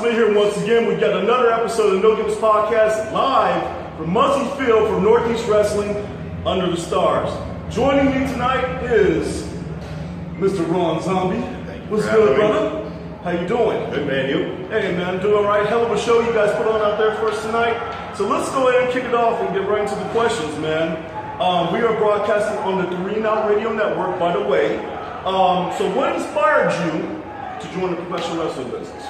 CrossFit here once again. We got another episode of No Gimmicks Podcast live from Mussey Field for Northeast Wrestling Under the Stars. Joining me tonight is Mr. Ron Zombie. What's good, brother? How you doing? Good, man. You? Hey, man. Doing all right. Hell of a show you guys put on out there for us tonight. So let's go ahead and kick it off and get right into the questions, man. We are broadcasting on the 3 Now Radio Network, by the way. So what inspired you to join the professional wrestling business?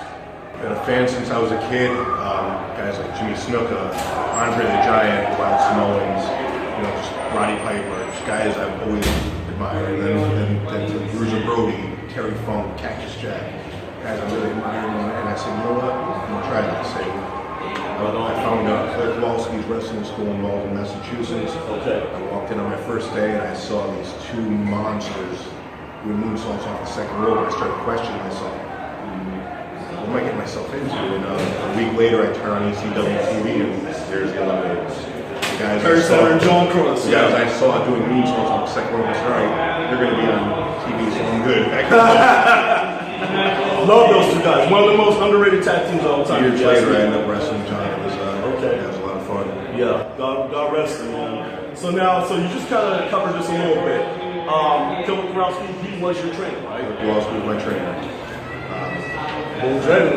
I've been a fan since I was a kid. Guys like Jimmy Snuka, Andre the Giant, Wild Samoans, just Roddy Piper, just guys I've always admired. And then to Bruiser Brody, Terry Funk, Cactus Jack, guys I really admired. And I said, you know what? I'm gonna try this. I found Cliff Kowalski's wrestling school in Malden, Massachusetts. Okay. I walked in on my first day and I saw these two monsters doing moonsaults off the second rope. I started questioning myself. What am I getting myself into? And a week later, I turn on ECW TV and there's the Eliminators. The guys Terry Sutter and John Cross. The guys I saw doing moonsaults on the second rope. I started, they're going to be on TV, so I'm good. Love those two guys. One of the most underrated tag teams of all time. Years later, I ended up wrestling John. It was a lot of fun. Yeah, God rest him, man. So you just kind of covered this a little bit. Philip Kowalski, he was your trainer, right? Kowalski was my trainer. Bull Dread.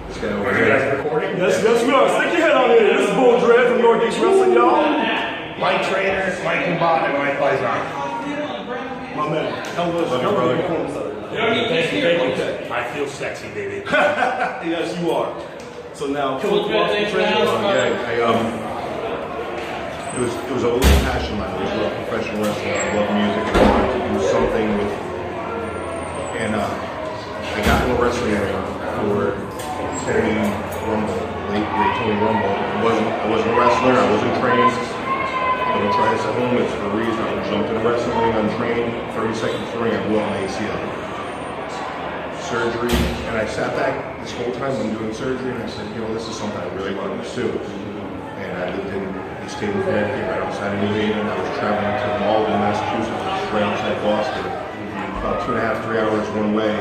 This guy over Are you here. guys recording? Yes, we are. Stick your head on in. This is Bull Dread from Northeast Wrestling, y'all. My trainer, Mike Mbot, and Mike Faison. My man. Hell of a performance. Thank you. I feel sexy, baby. Yes, you are. So now, Philip Kowalski trainer. It was a little passion of mine. I was a professional wrestler. I love music. I wanted to do something with it. And I got into wrestling for Tony Rumble, late Tony Rumble. I wasn't a wrestler. I wasn't trained. I'm going to try this at home. It's for a reason. I jumped into wrestling untrained. 30 seconds to ring, I blew out my ACL. Surgery. And I sat back this whole time when doing surgery and I said, this is something I really want to pursue. And I lived in East Haven, Connecticut, right outside of New Haven. I was traveling to Malden, Massachusetts, which is right outside Boston. About 2.5, 3 hours one way.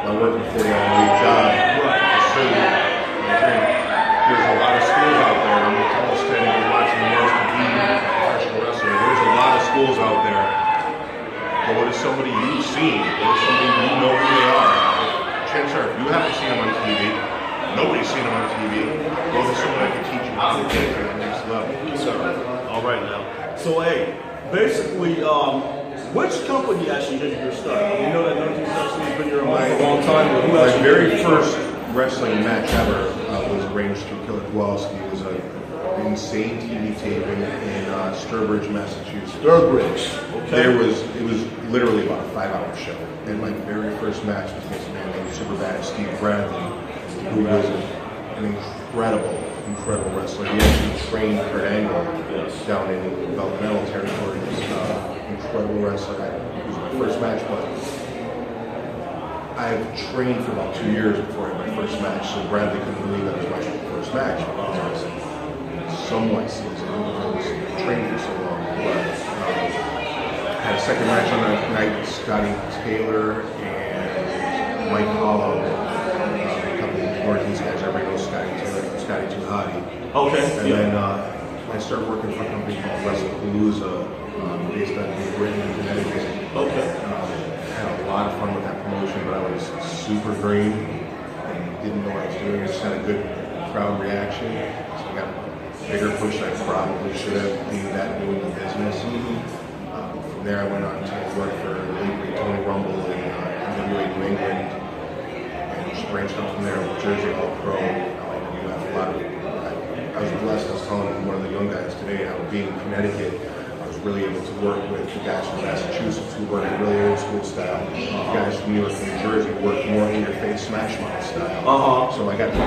While working a 40-hour-a-week job. So there's a lot of schools out there. I'm going to tell us that you're watching the most to be a professional wrestler. There's a lot of schools out there. But what is somebody you've seen? What is somebody you know who they are? Chances are, if you haven't seen them on TV, nobody's seen them on TV. Go to someone that can teach you how to get to the next level. So, all right now. So, basically, which company actually gave you your start? You know that Northeast Wrestling has been your own for a long time. My very first wrestling match ever was arranged through Killer Kowalski. It was an insane TV taping in Sturbridge, Massachusetts. Sturbridge. Okay. It was literally about a 5-hour show. And my very first match was against a man named Super Bad Steve Bradley, who was an incredible wrestler. He actually trained Kurt Angle down in developmental territory. Incredible wrestler. It was my first match, but I've trained for about 2 years before I had my first match, so Bradley couldn't believe that was my first match. I was somewhat seasoned. I was trained for so long. But, I had a second match on that night with Scotty Taylor and Mike Hollow, a couple of Northeast guys. Everybody knows Scotty Taylor and Scotty Too Hottie. Okay. And then I started working for a company called WrestlePalooza, based out of New Britain, Connecticut. Okay. Had a lot of fun with that promotion, but I was super green and didn't know what I was doing. I just had a good crowd reaction, so I got a bigger push than I probably should have being that new in the business. From there, I went on to work for late Tony Rumble in NWA New England, and just branched out from there with Jersey All Pro. I was blessed. I was telling one of the young guys today how being in Connecticut, I was really able to work with the guys from Massachusetts who work in really old school style. The guys from New York and New Jersey work more in your face smash mouth style. So I got to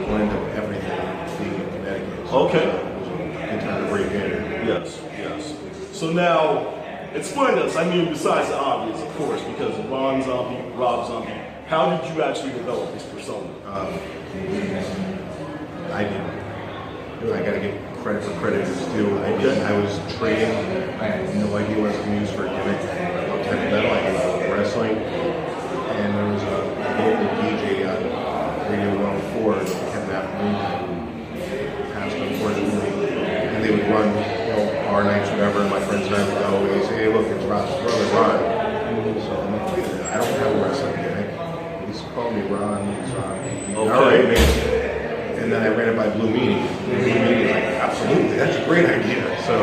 blend of everything being in Connecticut. So okay. It was a good time to break in. Yes. So now, explain to us, besides the obvious, of course, because of Ron Zombie, Rob Zombie, how did you actually develop this persona? I didn't. I got to give credit for credit is due. I was training. I had no idea what I was going to use for a gimmick. I loved heavy metal. I loved wrestling. And there was a local DJ on. He's on. Okay. All right, man. And then I ran it by Blue Meanie. Blue Meanie is like, absolutely, that's a great idea. So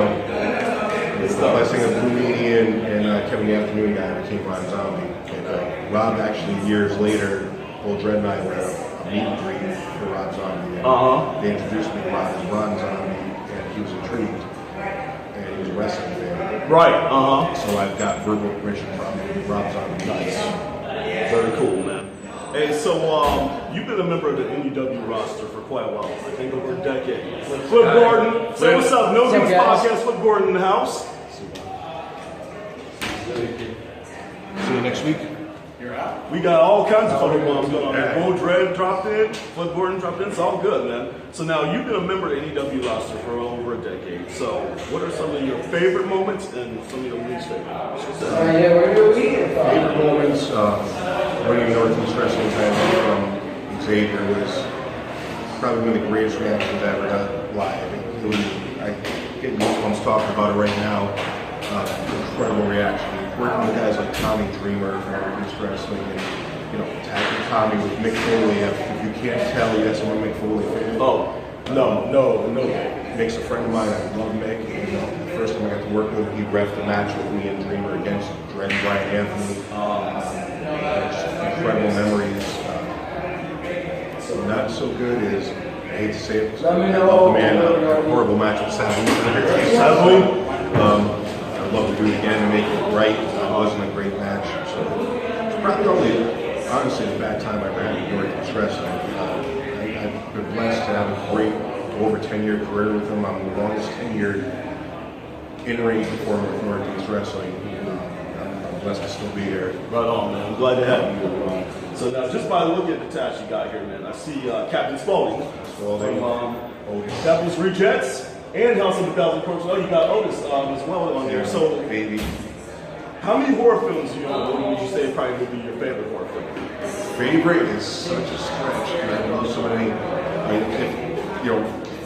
it's the blessing of Blue Meanie and Kevin the Afternoon guy became Ron Zombie. And Rob actually years later, Old Dread and I were at a meet and greet for Rob Zombie. And they introduced me to Rob as Ron Zombie, and he was intrigued. And he was a wrestling fan. Right. So I've got verbal permission from Rob Zombie. Nice. Very cool, man. Hey, so you've been a member of the NEW roster for quite a while. I think over a decade. Flip Gordon. Say what's up. No Games Podcast. Flip Gordon in the house. See you next week. We got all kinds of photo bombs going on there. Bo Dread dropped in, Flip Gordon dropped in. It's all good, man. So now you've been a member of the NEW roster for over a decade. So what are some of your favorite moments and some of your least favorite moments? Favorite moments, winning Northeast Wrestling title from Xavier was probably one of the greatest reactions I ever got live. It was, I get goosebumps talking about it right now. Incredible reaction. Working with guys like Tommy Dreamer from Northeast Wrestling and, you know, tagging Tommy with Mick Foley. If you can't tell, yes, I'm a Mick Foley fan. Oh, no. Mick's a friend of mine. I love Mick. You know, the first time I got to work with him, he reffed a match with me and Dreamer against Dread and Brian Anthony. Just incredible memories. Not so good is, I hate to say it, I love the man, a horrible match with Savage. I'd love to do it again and make it right. It wasn't a great match. So it's probably only, honestly, the bad time I ran in Northeast Wrestling. I've been blessed to have a great, over 10-year career with him. I'm the longest tenured in-ring performer with Northeast Wrestling. I'm blessed to still be here. Right on, man. I'm glad to have you. So now, just by looking at the tats you got here, man, I see Captain Spaulding from Devil's Rejects and House of a Thousand Corpses. Oh, you got Otis as well on there. So, baby. How many horror films do you know? What would you say probably would be your favorite horror film? Favorite is such a stretch. I love so many.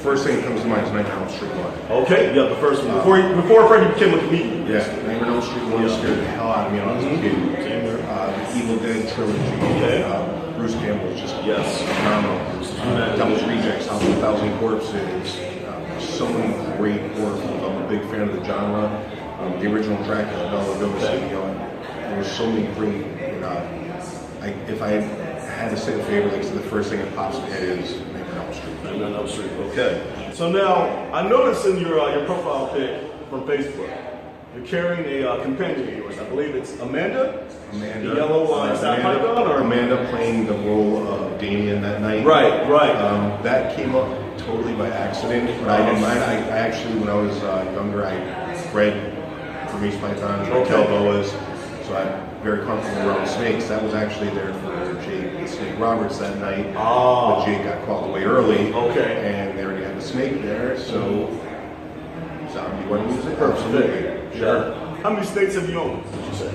First thing that comes to mind is Nightmare on Elm Street 1. Okay, yeah, the first one. Before Freddy became a comedian. Yeah, Nightmare on Elm Street 1 scared the hell out of me when I was a kid. The Evil Dead trilogy. Okay. Bruce Campbell is just Yes. phenomenal. Devil's Rejects, House of a Thousand Corpses. So many great horror films. I'm a big fan of the genre. The original Dracula, Bela Lugosi. There were so many great. If I had to say a favorite, like, so the first thing that pops in my head is Nightmare on Elm Street. Nightmare on Elm Street. Okay. So now I noticed in your profile pic from Facebook, you're carrying a companion of yours. I believe it's Amanda. The yellow is that Python or Amanda playing the role of Damien that night. Right. That came up totally by accident, but I didn't mind. I actually, when I was younger, I read Hermes Python, Raquel Boas, so I'm very comfortable around snakes. That was actually there for Jake the Snake Roberts that night, but Jake got called away early, and they already had the snake there, so zombie one music. Absolutely. Sure. How many snakes have you owned, would you say?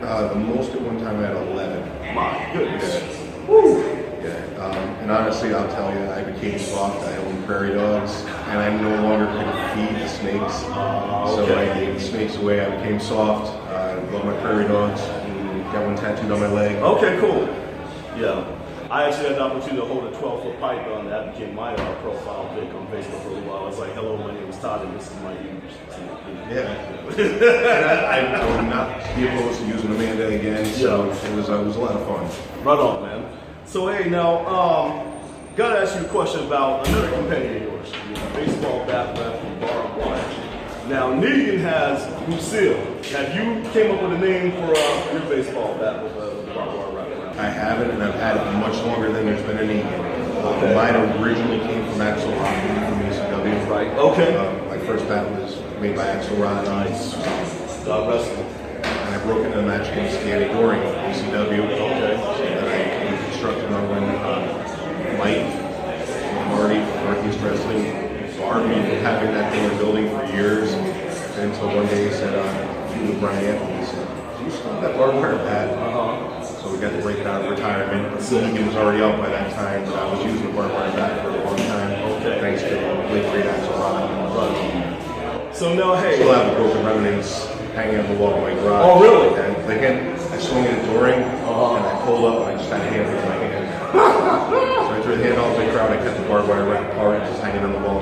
The most at one time I had 11. My goodness. Yeah. Woo! Yeah, and honestly, I'll tell you, I became soft. I own prairie dogs, and I no longer could feed the snakes. So I gave the snakes away. I became soft. I love my prairie dogs. Got one tattooed on my leg. Okay, cool. Yeah. I actually had the opportunity to hold a 12-foot python. That became my profile pic on Facebook for a while. I was like, hello, my name is Todd, and this is my use. Yeah. And I would not be opposed to using Amanda again, so it was a lot of fun. Right on, man. So, hey, now, gotta ask you a question about another companion of yours, baseball bat rep from barbed wire. Now, Negan has Lucille. Have you came up with a name for your baseball bat with the barbed wire wrap around? I haven't, and I've had it much longer than there's been any. Mine originally came from Axel Rod from ECW. Right. Okay. My first bat was made by Axel Rod. Nice. God rest him. And I broke into a match against Danny Goring from ECW. Okay. And I reconstructed on when Mike Marty from Northeast Wrestling barred me from having that thing in the building for years. Until one day he said, with Brian Anthony, he said, do you still have that barbed wire bat? So we got to break it out of retirement. Negan was already out by that time, but I was using the barbed wire bat for a long time. Thanks to late great Axel Rod. So now, hey. Still have the broken remnants hanging on the wall of my garage. Oh, really? And again, I swung it at Doring, and I pulled up, and I just had a hand in my hand. through the handoff to the crowd. I kept the barbed wire right just hanging on the wall.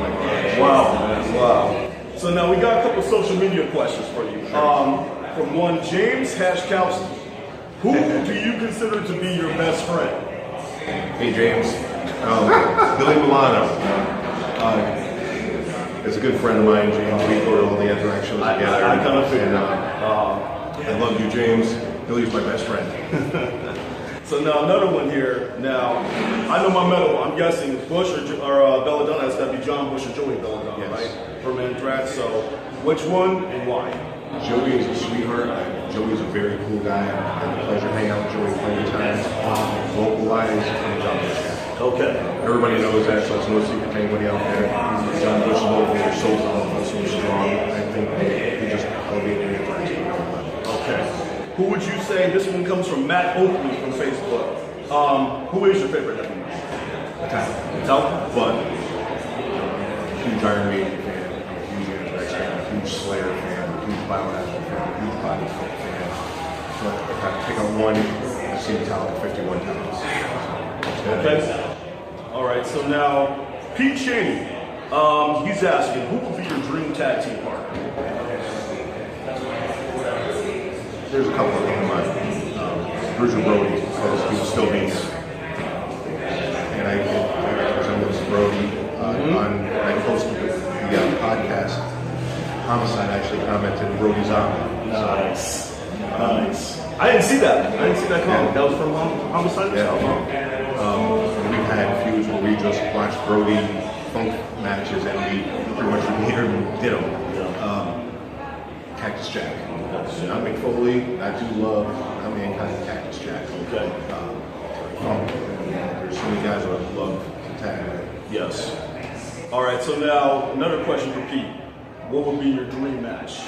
Wow, man, wow. So now we got a couple social media questions for you. From one James Hashkowski. Who do you consider to be your best friend? Hey James, Billy Milano. It's a good friend of mine, James. We go to all the Anthrax shows together. I kind of figured. I love you, James. Billy's my best friend. So now another one here. Now, I know my medal. I'm guessing Bush or Belladonna has got to be John Bush or Joey Belladonna, Yes. right? From Anthrax. So which one and why? Joey is a sweetheart. Joey's a very cool guy. I've had the pleasure of hanging out with Joey plenty of times. Vocal-wise, I'm John Bush guy. Okay. Everybody knows that, so it's no secret to anybody out there. John Bush is vocal, so powerful, so strong. I think he just elevated the Anthrax. Okay. Who would you say, this one comes from Matt Oakley from Facebook. Who is your favorite heavy metal? Metallica? But huge Iron Maiden fan, I'm a huge Anthrax fan, a huge Slayer fan, a huge Biohazard fan, a huge Body Count fan. But if I had to pick out one, I've seen Metallica 51 times. Okay. All right, so now Pete Cheney, he's asking, who would be your dream tag team partner? There's a couple of them in mind. Bruiser Brody, because he was still being and I resemblance Brody on when I posted the podcast. Homicide actually commented Brody's on. Nice. Nice. I didn't see that. I didn't see that comment. That was from Homicide? We've had feuds where we just watched Brody funk matches and we pretty much repeated and did them. Cactus Jack. Not Mick Foley. I do love Mankind and Cactus Jack. Okay. Funk. There's so many guys that I love to tag. Yes. All right, so now another question for Pete. What would be your dream match?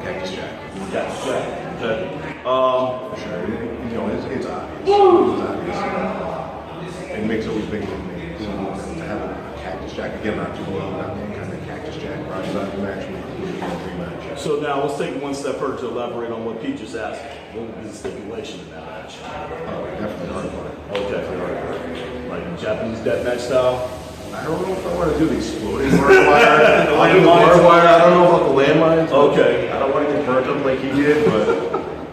Cactus Jack. Cactus Jack. Okay. For sure. It's obvious. It's obvious. And Mick's always been with me. So to have a Cactus Jack, again, not too well, not Mankind and Cactus Jack. Roger's out the match would be a dream match. So now let's take it one step further to elaborate on what Pete just asked. What would be the stipulation in that match? Definitely hardcore. Okay. Like Japanese deathmatch style? I don't know if I want to do the exploding barbed wire. I'll do the barbed wire. I don't know about the landmines. Okay. I don't want to get burnt up like he did, but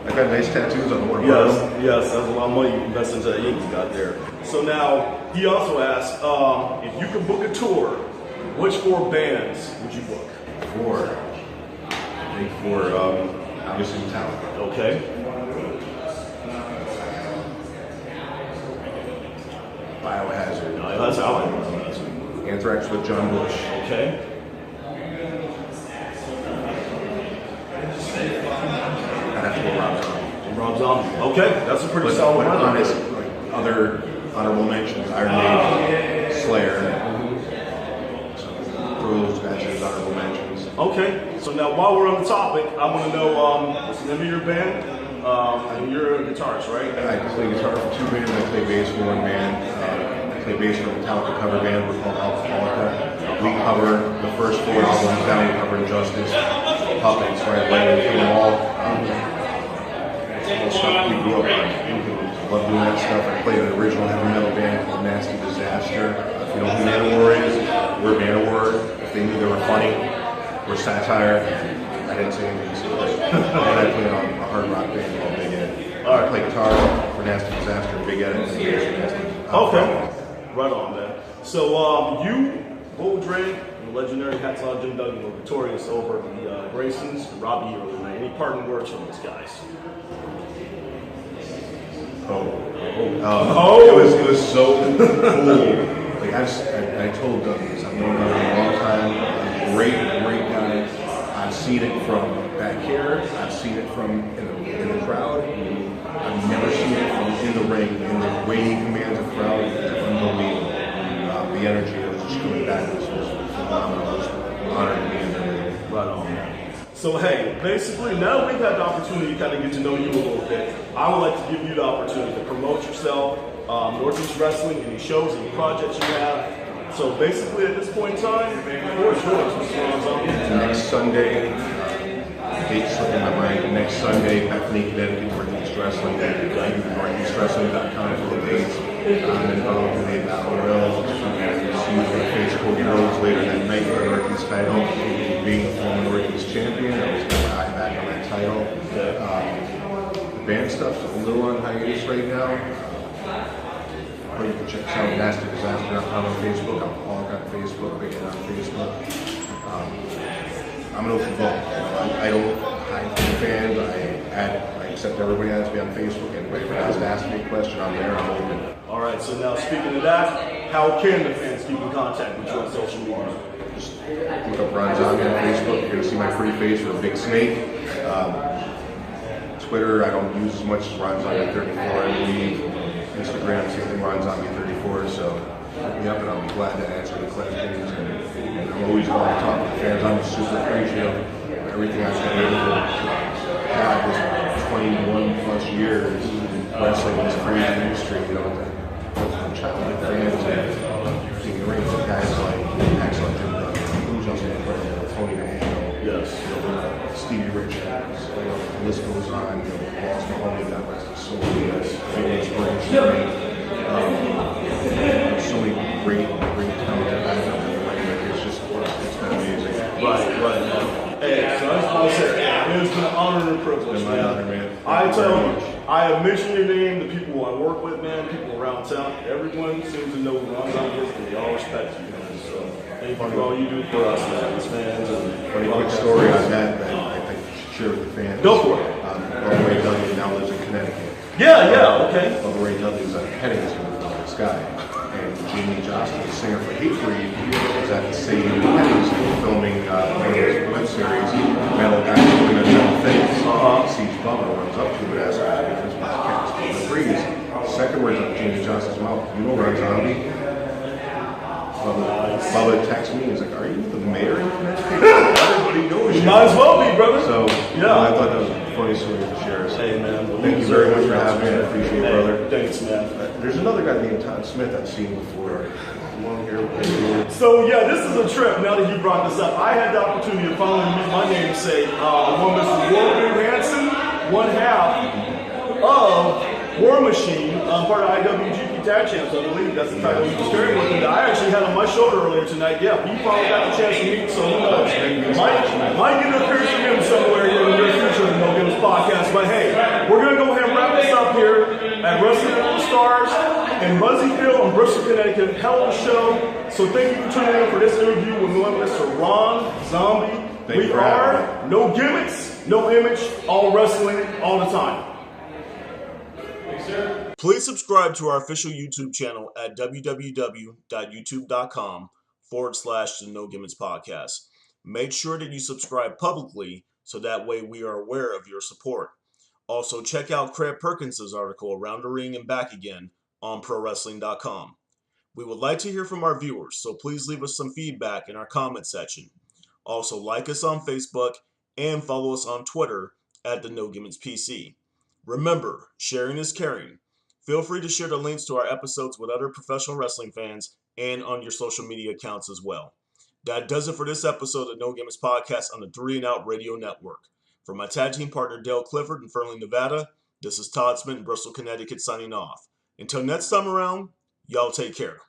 I got nice tattoos. I don't want to burn them. Yes, that's a lot of money you invest into that ink you got there. So now, he also asked, if you could book a tour, which 4 bands would you book? 4. I think 4, obviously Metallica. Okay. Biohazard. No, that's how I know. Anthrax with John Bush. Okay. I'd have to go Rob Zombie. Rob Zombie. Okay, that's a pretty solid But one. honest, like other honorable mentions, Iron Maiden, Slayer. So throw those guys as honorable mentions. Okay, so now while we're on the topic, I want to know what's the name of your band? And you're a guitarist, right? I play guitar for 2 bands. I play bass for 1 band. I play bass for a Metallica cover band. We're called Alcoholica. We cover the first 4 albums down. We cover Injustice, Puppets, right? Lightning, Kill 'Em All. All stuff we grew up on. Love doing that stuff. I played an original heavy metal band called Nasty Disaster. If you know who Manowar is, we're Manowar. If they knew they were funny, we're satire. I didn't say anything. So and I played on a hard rock band called Big Ed. I play guitar for Nasty Disaster, Big Ed, and bass for Nasty. Okay. Right on, man. So, Bo Dre, and the legendary Hats Off Jim Duggan were victorious over the Graysons and Robbie earlier tonight. Any parting words from those guys? It was so cool. Like I told Doug this. I've known Doug for a long time. Great guy. I've seen it from back here. I've seen it from in the crowd. I've never seen it from in the ring. And the way he commands a crowd is unbelievable. The energy that was just coming back was phenomenal. I was honored to be in there. Right on. So hey, basically now we've had the opportunity to kind of get to know you a little bit. I would like to give you the opportunity to promote yourself, Northeast Wrestling, any shows, any projects you have. So basically at this point in time, the floor is yours, Mr. Ronzoni. Next Sunday, date slipping my mind. Next Sunday, Bethany, Connecticut, Northeast Wrestling. Northeastwrestling.com for the dates. involved in the battle royal. He was going to face Cody Rhodes later that night for the Northeast title. Being the former Northeast champion, I was going to eye back on that title. The band stuff's a little on hiatus right now. Or you can check out NastyDisaster.com on Facebook. I'm Paul on Facebook, Big on Facebook. I'm an open book. I don't hide from the fans. I accept everybody has to be on Facebook. Anybody has to ask me a question, I'm there. I'm open. All right. So now, speaking of that, how can the fans keep in contact with you on social media? Just look up Ron Zombie on Facebook. You're gonna see my pretty face with a big snake. Twitter, I don't use as much as Ron Zombie 34. I believe Instagram, same thing, Ron Zombie 34. So look me up, and I'll be glad to answer the questions. And I'm always going to talk to the fans. I'm super appreciative of everything I've been able to have this 21 plus years wrestling in this crazy industry. You know, from childhood fans and seeing the rings of guys like excellent Jim Duggan, who's also incredible, Tony D'Angelo, Yes. Stevie Richards, the list goes on. Lost Mahoney, that was so many inspiration. So many great talented guys out there. It's been amazing. Right. Hey, so I just want to say, it's been an honor and a privilege, It's been my honor, man. I Thank you tell very you, much. I have mentioned your name, the people I work with, man, people around town. Everyone seems to know who Ron Zombie is, and they all respect you, man. So thank you for all you do for us, man, as fans. Funny quick story on that I think you should share with the fans. Go for it. Bubba Ray Dudley now lives in Connecticut. Yeah, okay. Bubba Ray Dudley's at Pennington with this guy. And Jamie Johnston, the singer for Hatebreed, was at the same Pennington filming one of his web series, Metal Guys Doing a Metal Things. Sees Bubba, runs up to him and asks him to be for his podcast. He agrees. Second words out of Jamie Johnston's mouth, you know Ron Zombie? Bubba texts me and he's like, are you the mayor in Connecticut? Everybody knows you. Might as well be, brother. So, yeah. I thought that was a funny story to share. So, hey, man. Well, thank you very much for having me. I appreciate it, brother. Thanks, man. There's another guy named Todd Smith I've seen before. Long hair. So, yeah, this is a trip. Now that you brought this up, I had the opportunity to finally meet my namesake, one Mr. Warren Hansen, one half of War Machine, part of IWGP Tag Champs, I believe. That's the title he was carrying with me. I actually had on my shoulder earlier tonight. Yeah, he probably got the chance to meet, so who knows? Might get an appearance from him somewhere here in the near future in the No Gimmicks podcast. But hey, we're going to go ahead and wrap this up here at Wrestling All Stars in Muzzyfield in Bristol, Connecticut. Hell of a show. So thank you for tuning in for this interview with Mr. Ron Zombie. We are no gimmicks, no image, all wrestling, all the time. Please subscribe to our official YouTube channel at www.youtube.com/The No Gimmicks Podcast. Make sure that you subscribe publicly so that way we are aware of your support. Also, check out Craig Perkins' article Around the Ring and Back Again on ProWrestling.com. We would like to hear from our viewers, so please leave us some feedback in our comment section. Also, like us on Facebook and follow us on Twitter at The No Gimmicks PC. Remember, sharing is caring. Feel free to share the links to our episodes with other professional wrestling fans and on your social media accounts as well. That does it for this episode of No Gimmicks Podcast on the 3 and Out Radio Network. For my tag team partner Dale Clifford in Fernley, Nevada, this is Todd Smith in Bristol, Connecticut signing off. Until next time around, y'all take care.